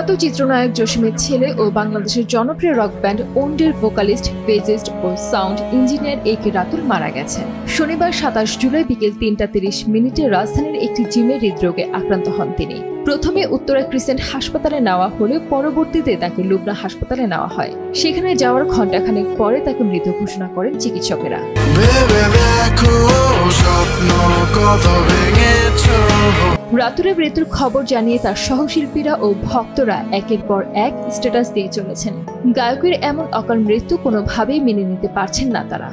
প্রখ্যাত চিত্রনায়ক জসিমের ছেলে ও বাংলাদেশের জনপ্রিয় রক ব্যান্ড ওন্ডের ভোকালিস্ট, বেসিস্ট ও সাউন্ড ইঞ্জিনিয়ার একে রাতুল মারা গেছেন। শনিবার 27 জুলাই বিকেল 3:30 রাজধানীর একটি জিমে হৃদরোগে আক্রান্ত হন তিনি। প্রথমে উত্তরা ক্রিসেন্ট হাসপাতালে নেওয়া হলে পরবর্তীতে তাকে লুবনা হাসপাতালে নেওয়া হয়। সেখানে যাওয়ার ঘণ্টাখানেক পরে তাকে মৃত ঘোষণা করেন চিকিৎসকেরা। রাতুলের মৃত্যুর খবর জানিয়ে তার সহশিল্পীরা ও ভক্তরা একের পর এক স্ট্যাটাস দিয়ে চলেছেন। গায়কের এমন অকাল মৃত্যু কোনোভাবেই মেনে নিতে পারছেন না তারা।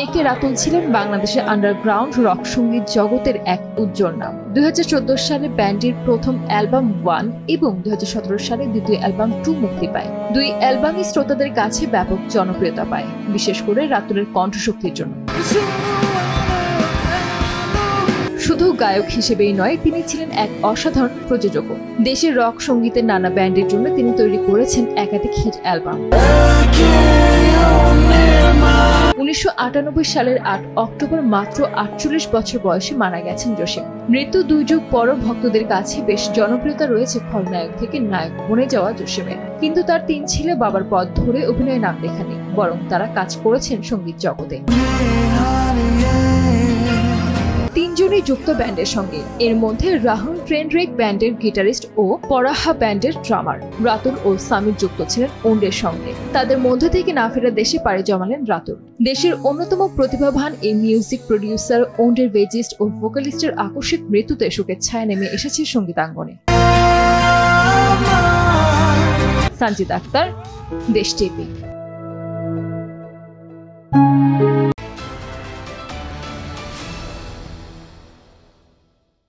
একে রাতুল ছিলেন বাংলাদেশের আন্ডারগ্রাউন্ড রক সঙ্গীত জগতের এক উজ্জ্বল নাম। 2014 সালে ব্যান্ডটির প্রথম অ্যালবাম 1 এবং 2017 সালে দ্বিতীয় অ্যালবাম 2 মুক্তি পায়। দুই অ্যালবামই শ্রোতাদের কাছে ব্যাপক জনপ্রিয়তা পায়, বিশেষ করে রাতুলের কণ্ঠশক্তির জন্য। শুধু গায়ক হিসেবেই নয়, তিনি ছিলেন এক অসাধারণ প্রযোজকও। দেশের রক সঙ্গীতের নানা ব্যান্ডের জন্য তিনি তৈরি করেছেন একাধিক হিট অ্যালবাম। 1998 সালের 8 অক্টোবর মাত্র 48 বছর বয়সে মারা গেছেন জসিম। মৃত্যু 2 যুগ পরও ভক্তদের কাছে বেশ জনপ্রিয়তা রয়েছে খলনায়ক থেকে নায়ক বনে যাওয়া জসিমের। কিন্তু তার 3 ছেলে বাবার পথ ধরে অভিনয়ে নাম লেখানি, বরং তারা কাজ করেছেন সঙ্গীত জগতে। 3 জনই যুক্ত ব্যান্ডের সঙ্গে। এর মধ্যে রাহুল ট্রেনরেক ব্যান্ডের গিটারিস্ট ও পরাহা ব্যান্ডের ড্রামার। রাতুল ও সামির যুক্ত ছিলেন ওন্ডের সঙ্গে। তাদের মধ্যে থেকে না ফেরা দেশে পাড়ি জমালেন রাতুল। দেশের অন্যতম প্রতিভাবান এই মিউজিক প্রডিউসার, ওন্ডের বেজিস্ট ও ভোকালিস্টের আকস্মিক মৃত্যুতে শোকের ছায়া নেমে এসেছে সঙ্গীতাঙ্গনে। সানজিদ আক্তার, দেশ টিভি।